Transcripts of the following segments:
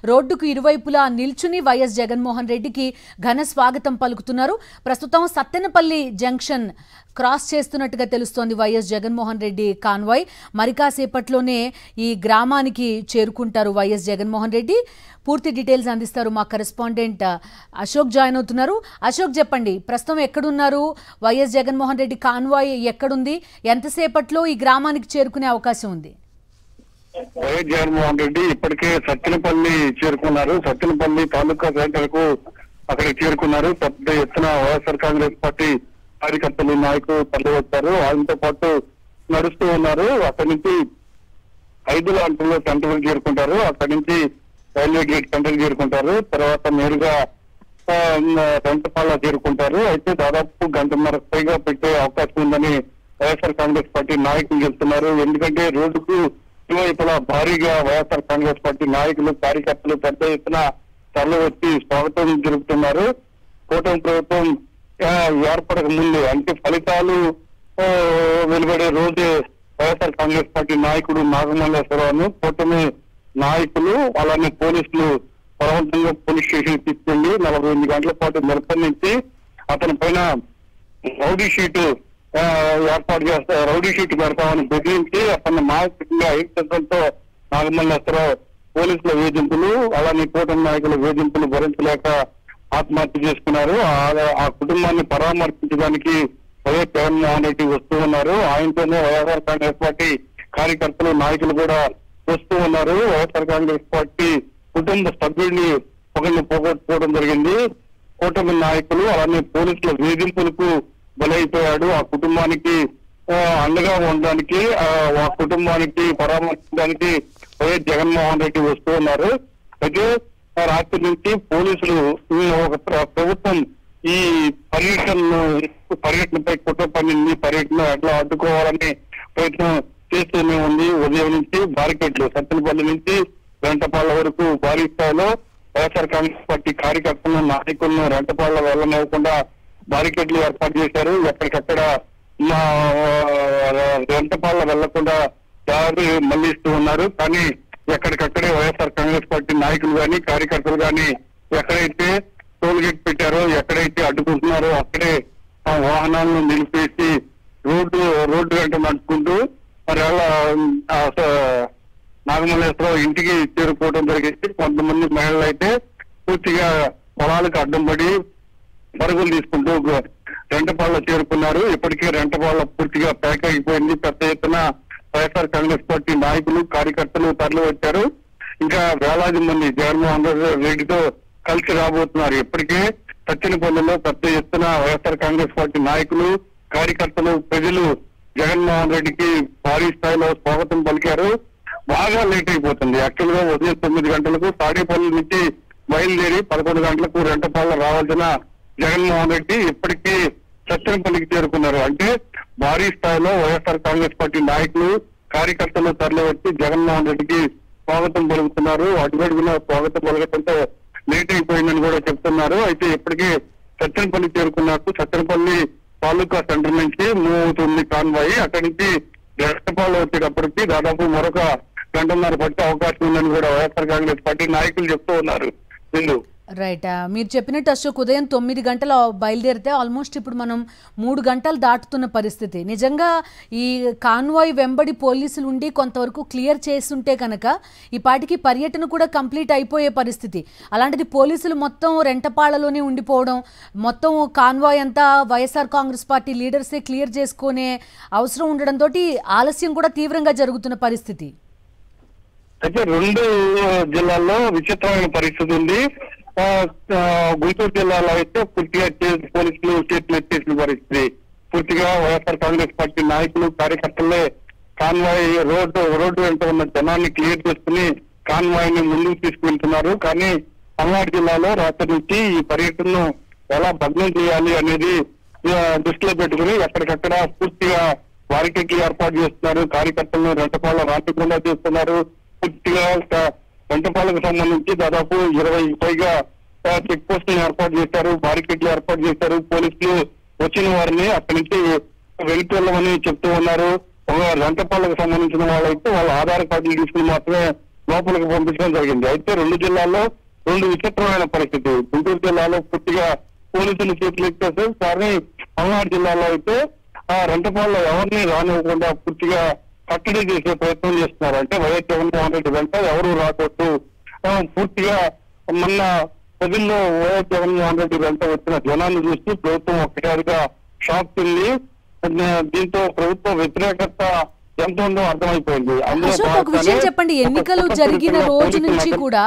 రోడ్డుకు ఇరువైపులా నిల్చుని వైఎస్ జగన్మోహన్ రెడ్డికి ఘన స్వాగతం పలుకుతున్నారు. ప్రస్తుతం సత్తెనపల్లి జంక్షన్ క్రాస్ చేస్తున్నట్టుగా తెలుస్తోంది వైఎస్ జగన్మోహన్ రెడ్డి కాన్వాయ్. మరి కాసేపట్లోనే ఈ గ్రామానికి చేరుకుంటారు వైఎస్ జగన్మోహన్ రెడ్డి. పూర్తి డీటెయిల్స్ అందిస్తారు మా కరెస్పాండెంట్ అశోక్ జాయిన్ అవుతున్నారు. అశోక్, చెప్పండి, ప్రస్తుతం ఎక్కడున్నారు? వైఎస్ జగన్మోహన్ రెడ్డి కాన్వాయ్ ఎక్కడుంది? ఎంతసేపట్లో ఈ గ్రామానికి చేరుకునే అవకాశం ఉంది? వైఎస్ జగన్మోహన్ రెడ్డి ఇప్పటికే సత్తెనపల్లి చేరుకున్నారు. సత్తెనపల్లి తాలూకా సెంటర్ కు అక్కడికి చేరుకున్నారు. పెద్ద ఎత్తున వైఎస్ఆర్ కాంగ్రెస్ పార్టీ కార్యకర్తలు, నాయకులు తరలివచ్చారు. ఆయనతో పాటు నడుస్తూ ఉన్నారు. అక్కడి నుంచి 5 గంటల్లో సెంటర్ చేరుకుంటారు. అక్కడి నుంచి రైల్వే గేట్ సెంటర్ చేరుకుంటారు. తర్వాత నేరుగా రెంటపాల చేరుకుంటారు. అయితే దాదాపు గంటన్నర పైగా పెట్టే అవకాశం ఉందని వైఎస్ఆర్ కాంగ్రెస్ పార్టీ నాయకులు చెప్తున్నారు. ఎందుకంటే రోడ్డుకు ఇరువైపులా భారీగా వైఎస్ఆర్ కాంగ్రెస్ పార్టీ నాయకులు, కార్యకర్తలు పెద్ద ఎత్తున తరలి వచ్చి స్వాగతం జరుపుతున్నారు. కూటమి ప్రభుత్వం ఏర్పడక ముందు, అంటే ఫలితాలు వెలువడే రోజే వైఎస్ఆర్ కాంగ్రెస్ పార్టీ నాయకుడు నాగమల్లేశ్వరరావును కూటమి నాయకులు అలానే పోలీసులు బలవంతంగా పోలీస్ స్టేషన్ తీసుకెళ్లి 48 గంటల పాటు నిర్బంధించి అతని పైన రౌడీ షీటు ఏర్పాటు చేస్తారు, రౌడీ షీట్ పెడతామని బెదిరించి అతన్ని మానసికంగా హింసించడంతో నాగమల్లేశ్వరరావు పోలీసుల వేధింపులు అలానే కూటమి నాయకుల వేధింపులు భరించలేక ఆత్మహత్య చేసుకున్నారు. ఆ కుటుంబాన్ని పరామర్శించడానికి వైఎస్ జగన్మోహన్ రెడ్డి వస్తూ ఉన్నారు. ఆయనతోనే వైఎస్ఆర్ కాంగ్రెస్ పార్టీ కార్యకర్తలు, నాయకులు కూడా వస్తూ ఉన్నారు. వైఎస్ఆర్ కాంగ్రెస్ పార్టీ కుటుంబ సభ్యుడిని ఒకరిని పోగొట్టుకోవడం జరిగింది. కూటమి నాయకులు అలానే పోలీసుల వేధింపులకు బలైపోయాడు. ఆ కుటుంబానికి అండగా ఉండడానికి, ఆ కుటుంబానికి పరామర్శించడానికి వైఎస్ జగన్మోహన్ రెడ్డి వస్తూ ఉన్నారు. అయితే రాత్రి నుంచి పోలీసులు ఒక ప్రభుత్వం ఈ పర్యటనపై కుట్ర పనిని పర్యటన ఎట్లా అడ్డుకోవాలని ప్రయత్నం చేస్తూనే ఉంది. ఉదయం నుంచి బారికేడ్లు సత్తెనపల్లి నుంచి రెంటపాళ్ల వరకు భారీ స్థాయిలో వైఎస్ఆర్ కాంగ్రెస్ పార్టీ కార్యకర్తలను, నాయకులను రెంటపాళ్ల వెళ్ళనివ్వకుండా బారికేడ్లు ఏర్పాటు చేశారు. ఎక్కడికక్కడ రెంటపాళ్ల వెళ్లకుండా దారి మళ్లిస్తూ ఉన్నారు. కానీ ఎక్కడికక్కడే వైఎస్ఆర్ కాంగ్రెస్ పార్టీ నాయకులు గాని, కార్యకర్తలు గాని ఎక్కడైతే టోల్ గేట్ పెట్టారో, ఎక్కడైతే అడ్డుకుంటున్నారో అక్కడే ఆ వాహనాలను నిలిపేసి రోడ్డు వెంట నడుచుకుంటూ మరి నాగమల్లేశ్వరరావు ఇంటికి చేరుకోవడం జరిగింది. కొంతమంది మహిళలు అయితే పూర్తిగా పొలాలకు అడ్డం పడి పరుగులు తీసుకుంటూ రెంటపాళ్ల చేరుకున్నారు. ఇప్పటికే రెంటపాళ్ల పూర్తిగా ప్యాక్ అయిపోయింది. పెద్ద ఎత్తున వైఎస్ఆర్ కాంగ్రెస్ పార్టీ నాయకులు, కార్యకర్తలు తరలి వచ్చారు. ఇంకా వేలాది మంది జగన్మోహన్ రెడ్డితో కలిసి రాబోతున్నారు. ఇప్పటికే సత్తెనపల్లిలో పెద్ద ఎత్తున వైఎస్ఆర్ కాంగ్రెస్ పార్టీ నాయకులు, కార్యకర్తలు, ప్రజలు జగన్మోహన్ రెడ్డికి భారీ స్థాయిలో స్వాగతం పలికారు. బాగా లేట్ అయిపోతుంది. యాక్చువల్ గా ఉదయం 9 గంటలకు తాడేపల్లి నుంచి బయలుదేరి 11 గంటలకు రెంటపాళ్ల రావాల్సిన జగన్మోహన్ రెడ్డి ఇప్పటికీ సత్తెనపల్లికి చేరుకున్నారు. అంటే భారీ స్థాయిలో వైఎస్ఆర్ కాంగ్రెస్ పార్టీ నాయకులు, కార్యకర్తలు తరలి వచ్చి జగన్మోహన్ రెడ్డికి స్వాగతం పలుకుతున్నారు. అడుగడుగున స్వాగతం పలకడంతో లేట్ అయిపోయిందని కూడా చెప్తున్నారు. అయితే ఇప్పటికే సత్తెనపల్లి చేరుకున్నారు. సత్తెనపల్లి తాలూకా సెంటర్ నుంచి మూవ్ అవుతుంది కాన్వాయ్. అక్కడి నుంచి రెంటపాళ్ల వచ్చేటప్పటికి దాదాపు మరొక గంటన్నర పట్టే అవకాశం ఉందని కూడా వైఎస్ఆర్ కాంగ్రెస్ పార్టీ నాయకులు చెప్తూ ఉన్నారు. రైట్, మీరు చెప్పినట్టు అశోక్, ఉదయం 9 గంటల బయలుదేరితే ఆల్మోస్ట్ ఇప్పుడు మనం 3 గంటలు దాటుతున్న పరిస్థితి. నిజంగా ఈ కాన్వాయ్ వెంబడి పోలీసులు ఉండి కొంతవరకు క్లియర్ చేస్తుంటే కనుక ఈ పాటికి పర్యటన కూడా కంప్లీట్ అయిపోయే పరిస్థితి. అలాంటిది పోలీసులు మొత్తం రెంటపాళ్లలోనే ఉండిపోవడం, మొత్తం కాన్వాయ్ అంతా వైఎస్ఆర్ కాంగ్రెస్ పార్టీ లీడర్సే క్లియర్ చేసుకునే అవసరం ఉండడంతో ఆలస్యం కూడా తీవ్రంగా జరుగుతున్న పరిస్థితి. అయితే 2 జిల్లాల్లో విచిత్రమైన పరిస్థితి ఉంది. గుంటూరు జిల్లాలో అయితే పూర్తిగా పోలీసులు చేతులు ఎత్తేసిన పరిస్థితి. పూర్తిగా వైఎస్ఆర్ కాంగ్రెస్ పార్టీ నాయకులు, కార్యకర్తలే కాన్వాయ్ రోడ్డు వెంట ఉన్న జనాన్ని క్లియర్ చేసుకుని కాన్వాయ్ ని ముందుకు తీసుకువెళ్తున్నారు. కానీ పల్నాడు జిల్లాలో రాత్రి నుంచి ఈ పర్యటనను ఎలా భగ్నం చేయాలి అనేది దృష్టిలో పెట్టుకుని ఎక్కడికక్కడ పూర్తిగా బారికేడ్లు ఏర్పాటు చేస్తున్నారు. కార్యకర్తలను రెంటపాళ్ల రాకుండా చేస్తున్నారు. పూర్తిగా రెంటపాళ్లకు సంబంధించి దాదాపు 20 పైగా చెక్ పోస్టులను ఏర్పాటు చేశారు, బారికేడ్లు ఏర్పాటు చేశారు. పోలీసులు వచ్చిన వారిని అక్కడి నుంచి వెళ్ళిపోవాలని చెప్తూ ఉన్నారు. రెంటపాళ్లకు సంబంధించిన వాళ్ళైతే వాళ్ళ ఆధార్ కార్డులు తీసుకుని మాత్రమే లోపలికి పంపించడం జరిగింది. అయితే 2 జిల్లాల్లో 2 విచిత్రమైన పరిస్థితి. గుంటూరు జిల్లాలో పూర్తిగా పోలీసులు చేతులు ఎత్తేసారు. కానీ పల్నాడు జిల్లాలో అయితే ఆ రెంటపాల్లో ఎవరిని రానివ్వకుండా పూర్తిగా కట్టడి చేసే ప్రయత్నం చేస్తున్నారు. అంటే వైఎస్ జగన్మోహన్ రెడ్డి వెంట ఎవరు రాకూడదు, పూర్తిగా మొన్న ప్రజల్లో వైఎస్ జగన్మోహన్ రెడ్డి వెంట వచ్చిన జనాన్ని చూసి ప్రభుత్వం ఒక్కసారిగా షాక్ తింది. దీంతో ప్రభుత్వ వ్యతిరేకత ఎంత ఉందో అర్థమైపోయింది. అశోక్, ఒక విషయం చెప్పండి, ఎన్నికలు జరిగిన రోజు నుంచి కూడా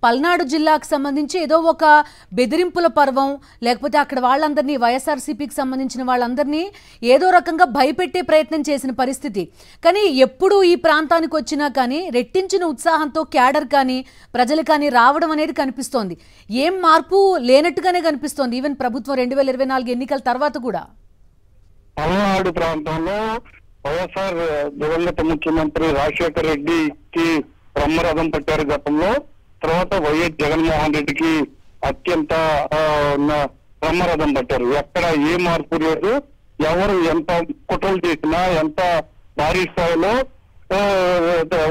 పల్నాడు జిల్లాకు సంబంధించి ఏదో ఒక బెదిరింపుల పర్వం, లేకపోతే అక్కడ వాళ్ళందరినీ వైఎస్ఆర్సీపీకి సంబంధించిన వాళ్ళందరినీ ఏదో రకంగా భయపెట్టే ప్రయత్నం చేసిన పరిస్థితి. కానీ ఎప్పుడు ఈ ప్రాంతానికి వచ్చినా కానీ రెట్టించిన ఉత్సాహంతో క్యాడర్ కానీ ప్రజలు కానీ రావడం అనేది కనిపిస్తోంది. ఏం మార్పు లేనట్టుగానే కనిపిస్తోంది ఈవెన్ ప్రభుత్వం 2024 ఎన్నికల తర్వాత కూడా. పల్నాడు ప్రాంతంలో వైఎస్ఆర్ దివంగత ముఖ్యమంత్రి రాజశేఖర రెడ్డికి బ్రహ్మరథం పట్టారు గతంలో. తర్వాత వైఎస్ జగన్మోహన్ రెడ్డికి అత్యంత బ్రహ్మరథం పట్టారు. ఎక్కడ ఏ మార్పు లేదు. ఎవరు ఎంత కుట్రలు చేసినా, ఎంత భారీ స్థాయిలో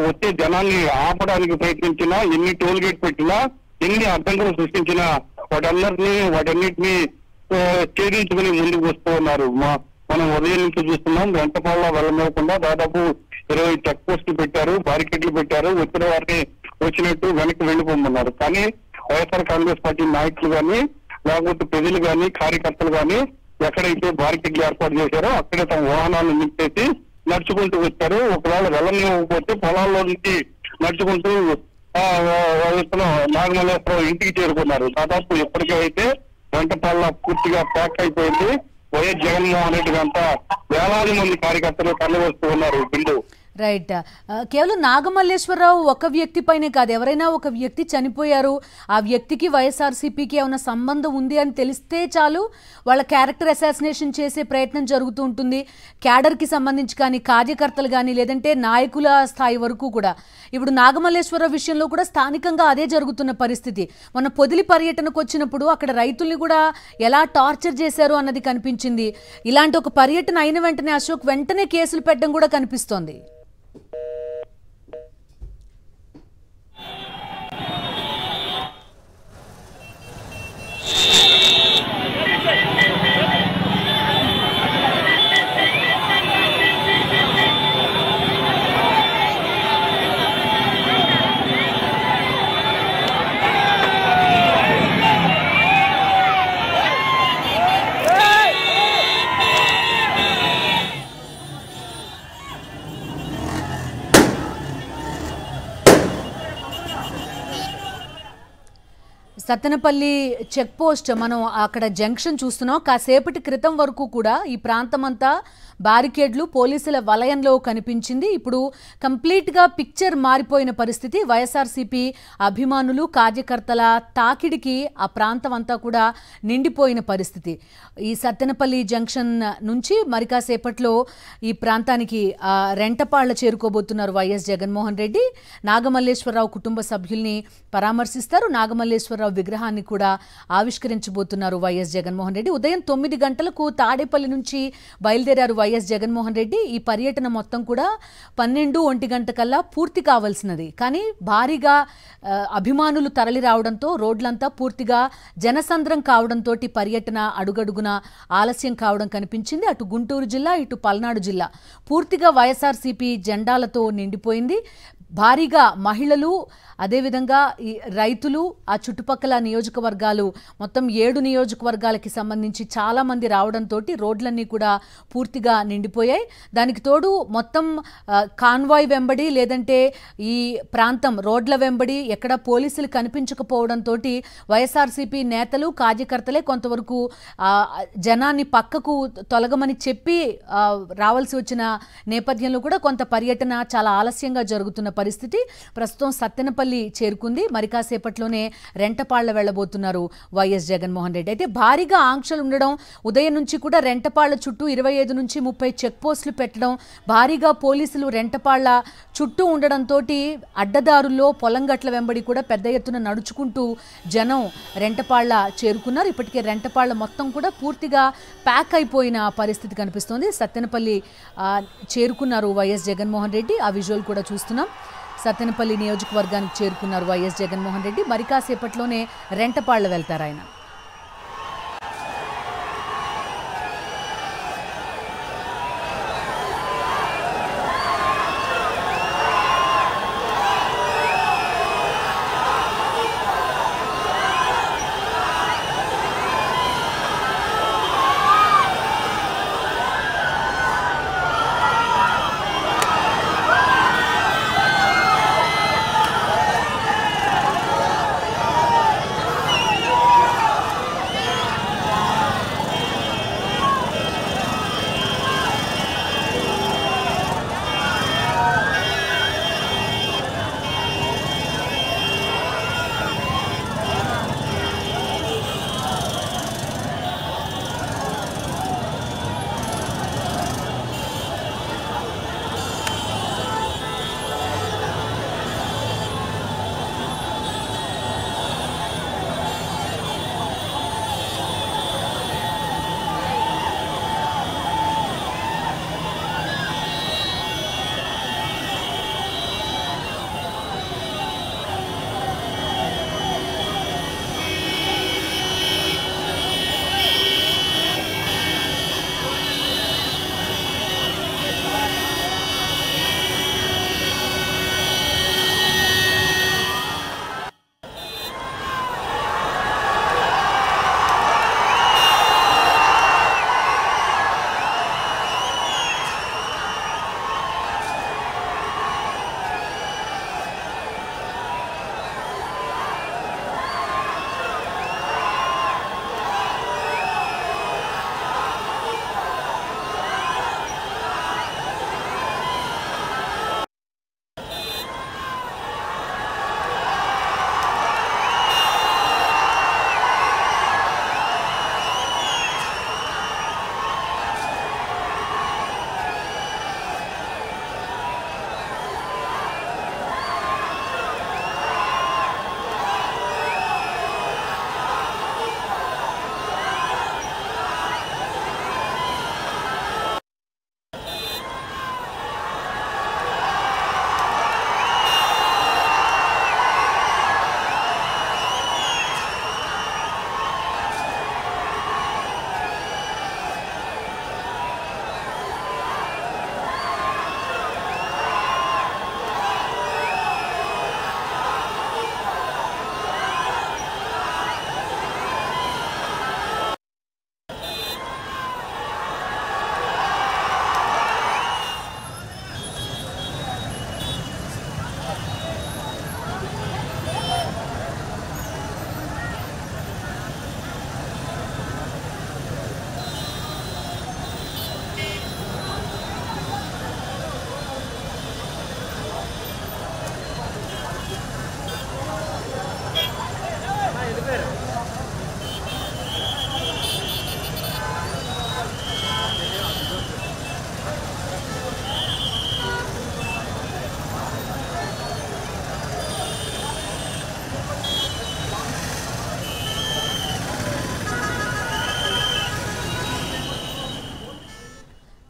వచ్చే జనాన్ని ఆపడానికి ప్రయత్నించినా, ఎన్ని టోల్ గేట్ పెట్టినా, ఎన్ని అడ్డంకులు సృష్టించినా వాటన్నిటిని ఛేదించుకుని ముందుకు వస్తూ ఉన్నారు. మనం ఉదయం నుంచి చూస్తున్నాం. వెంటపాల్లో వెళ్ళలేకుండా దాదాపు 20 చెక్ పోస్టులు పెట్టారు, బారికేడ్లు పెట్టారు. వచ్చిన వారిని వచ్చినట్టు వెనక్కి వెళ్ళిపోమన్నారు. కానీ వైఎస్ఆర్ కాంగ్రెస్ పార్టీ నాయకులు కానీ, లేకపోతే ప్రజలు కానీ, కార్యకర్తలు కానీ ఎక్కడైతే బారికేడ్లు ఏర్పాటు చేశారో అక్కడే తమ వాహనాలను నింపేసి నడుచుకుంటూ వచ్చారు. ఒకవేళ వెళ్ళనివ్వకపోతే పొలాల్లో నుంచి నడుచుకుంటూ నాగమల్లేశ్వరరావు ఇంటికి చేరుకున్నారు. దాదాపు ఎప్పటికైతే వెంటపాల్లో పూర్తిగా ప్యాక్ అయిపోయింది. వైఎస్ జగన్మోహన్ రెడ్డి అంతా వేలాది మంది కార్యకర్తలు తరలి వస్తూ ఉన్నారు. బిందు రైట్. కేవలం నాగమల్లేశ్వరరావు ఒక వ్యక్తి పైనే కాదు, ఎవరైనా ఒక వ్యక్తి చనిపోయారు, ఆ వ్యక్తికి వైఎస్ఆర్సీపీకి ఏమైనా సంబంధం ఉంది అని తెలిస్తే చాలు వాళ్ళ క్యారెక్టర్ అసాసినేషన్ చేసే ప్రయత్నం జరుగుతూ ఉంటుంది. క్యాడర్కి సంబంధించి కానీ, కార్యకర్తలు కానీ, లేదంటే నాయకుల స్థాయి వరకు కూడా. ఇప్పుడు నాగమల్లేశ్వరరావు విషయంలో కూడా స్థానికంగా అదే జరుగుతున్న పరిస్థితి. మొన్న పొదిలి పర్యటనకు వచ్చినప్పుడు అక్కడ రైతుల్ని కూడా ఎలా టార్చర్ చేశారు అన్నది కనిపించింది. ఇలాంటి ఒక పర్యటన అయిన వెంటనే అశోక్ వెంటనే కేసులు పెట్టడం కూడా కనిపిస్తోంది. సత్తెనపల్లి చెక్ పోస్ట్ మనం అక్కడ జంక్షన్ చూస్తున్నాం. కాసేపటి క్రితం వరకు కూడా ఈ ప్రాంతమంతా బారికేడ్లు, పోలీసుల వలయంలో కనిపించింది. ఇప్పుడు కంప్లీట్గా పిక్చర్ మారిపోయిన పరిస్థితి. వైఎస్ఆర్సీపీ అభిమానులు, కార్యకర్తల తాకిడికి ఆ ప్రాంతం అంతా కూడా నిండిపోయిన పరిస్థితి. ఈ సత్తెనపల్లి జంక్షన్ నుంచి మరి కాసేపట్లో ఈ ప్రాంతానికి రెంటపాళ్ల చేరుకోబోతున్నారు వైఎస్ జగన్మోహన్ రెడ్డి. నాగమల్లేశ్వరరావు కుటుంబ సభ్యుల్ని పరామర్శిస్తారు. నాగమల్లేశ్వరరావు విగ్రహాన్ని కూడా ఆవిష్కరించబోతున్నారు వైఎస్ జగన్మోహన్ రెడ్డి. ఉదయం 9 గంటలకు తాడేపల్లి నుంచి బయలుదేరారు వైఎస్ జగన్మోహన్ రెడ్డి. ఈ పర్యటన మొత్తం కూడా 12-1 గంట కల్లా పూర్తి కావాల్సినది. కానీ భారీగా అభిమానులు తరలి రావడంతో రోడ్లంతా పూర్తిగా జనసంద్రం కావడంతో పర్యటన అడుగడుగున ఆలస్యం కావడం కనిపించింది. అటు గుంటూరు జిల్లా, ఇటు పల్నాడు జిల్లా పూర్తిగా వైఎస్ఆర్సీపీ జెండాలతో నిండిపోయింది. భారీగా మహిళలు, అదేవిధంగా ఈ రైతులు, ఆ చుట్టుపక్కల నియోజకవర్గాలు మొత్తం 7 నియోజకవర్గాలకి సంబంధించి చాలామంది రావడంతో రోడ్లన్నీ కూడా పూర్తిగా నిండిపోయాయి. దానికి తోడు మొత్తం కాన్వాయ్ వెంబడి, లేదంటే ఈ ప్రాంతం రోడ్ల వెంబడి ఎక్కడ పోలీసులు కనిపించకపోవడంతో వైఎస్ఆర్సీపీ నేతలు, కార్యకర్తలే కొంతవరకు జనాన్ని పక్కకు తొలగమని చెప్పి రావాల్సి వచ్చిన నేపథ్యంలో కూడా కొంత పర్యటన చాలా ఆలస్యంగా జరుగుతున్న పరిస్థితి. ప్రస్తుతం సత్తెనపల్లి చేరుకుంది. మరి కాసేపట్లోనే రెంటపాళ్ల వెళ్లబోతున్నారు వైఎస్ జగన్మోహన్ రెడ్డి. అయితే భారీగా ఆంక్షలు ఉండడం, ఉదయం నుంచి కూడా రెంటపాళ్ల చుట్టూ 25 నుంచి 30 చెక్ పోస్టులు పెట్టడం, భారీగా పోలీసులు రెంటపాళ్ల చుట్టూ ఉండడంతో అడ్డదారుల్లో పొలంగట్ల వెంబడి కూడా పెద్ద ఎత్తున నడుచుకుంటూ జనం రెంటపాళ్ల చేరుకున్నారు. ఇప్పటికే రెంటపాళ్ల మొత్తం కూడా పూర్తిగా ప్యాక్ అయిపోయిన పరిస్థితి కనిపిస్తోంది. సత్తెనపల్లి చేరుకున్నారు వైఎస్ జగన్మోహన్ రెడ్డి. ఆ విజువల్ కూడా చూస్తున్నాం. సత్తెనపల్లి నియోజకవర్గానికి చేరుకున్నారు వైఎస్ జగన్మోహన్ రెడ్డి. మరి కాసేపట్లోనే రెంటపాళ్ల వెళ్తారు ఆయన.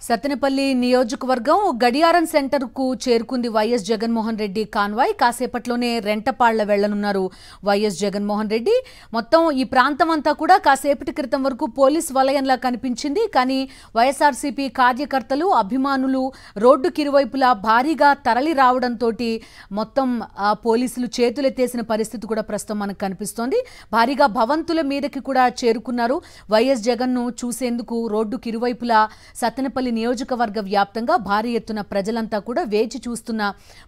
సత్తెనపల్లి నియోజకవర్గం గడియారం సెంటర్ కు చేరుకుంది వైఎస్ జగన్మోహన్ రెడ్డి కాన్వాయ్. కాసేపట్లోనే రెంటపాళ్ల వెళ్లనున్నారు వైఎస్ జగన్మోహన్ రెడ్డి. మొత్తం ఈ ప్రాంతం అంతా కూడా కాసేపటి క్రితం వరకు పోలీస్ వలయంలా కనిపించింది. కానీ వైఎస్ఆర్సీపీ కార్యకర్తలు, అభిమానులు రోడ్డుకి ఇరువైపులా భారీగా తరలి రావడంతో మొత్తం పోలీసులు చేతులెత్తేసిన పరిస్థితి కూడా ప్రస్తుతం మనకు కనిపిస్తోంది. భారీగా భవంతుల మీదకి కూడా చేరుకున్నారు. వైఎస్ జగన్ ను చూసేందుకు రోడ్డుకి ఇరువైపులా సత్తెనపల్లి నియోజకవర్గ వ్యాప్తంగా భారీ ఎత్తున ప్రజలంతా కూడా వేచి చూస్తున్న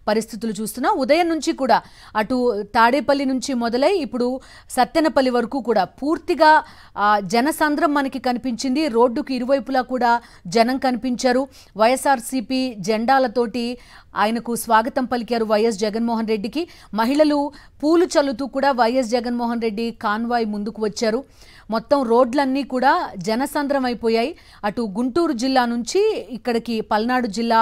పరిస్థితులు చూస్తున్నాం. ఉదయం నుంచి కూడా అటు తాడేపల్లి నుంచి మొదలై ఇప్పుడు సత్తెనపల్లి వరకు కూడా పూర్తిగా జనసంద్రం మనకి కనిపించింది. రోడ్డుకి ఇరువైపులా కూడా జనం కనిపించారు. వైఎస్ఆర్సీపీ జెండాలతోటి ఆయనకు స్వాగతం పలికారు వైఎస్ జగన్మోహన్ రెడ్డికి. మహిళలు పూలు చల్లుతూ కూడా వైఎస్ జగన్మోహన్ రెడ్డి కాన్వాయ్ ముందుకు వచ్చారు. మొత్తం రోడ్లన్నీ కూడా జనసంద్రం అయిపోయాయి. అటు గుంటూరు జిల్లా నుంచి ఇక్కడికి పల్నాడు జిల్లా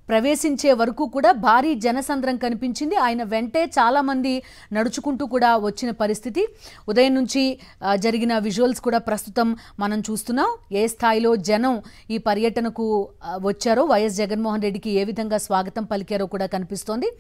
ప్రవేశించే వరకు కూడా భారీ జనసంద్రం కనిపించింది. ఆయన వెంటే చాలా మంది నడుచుకుంటూ కూడా వచ్చిన పరిస్థితి. ఉదయం నుంచి జరిగిన విజువల్స్ కూడా ప్రస్తుతం మనం చూస్తున్నాం. ఏ స్థాయిలో జనం ఈ పర్యటనకు వచ్చారో, వైఎస్ జగన్మోహన్ రెడ్డికి ఏ విధంగా స్వాగతం పలికారో కూడా కనిపిస్తోంది.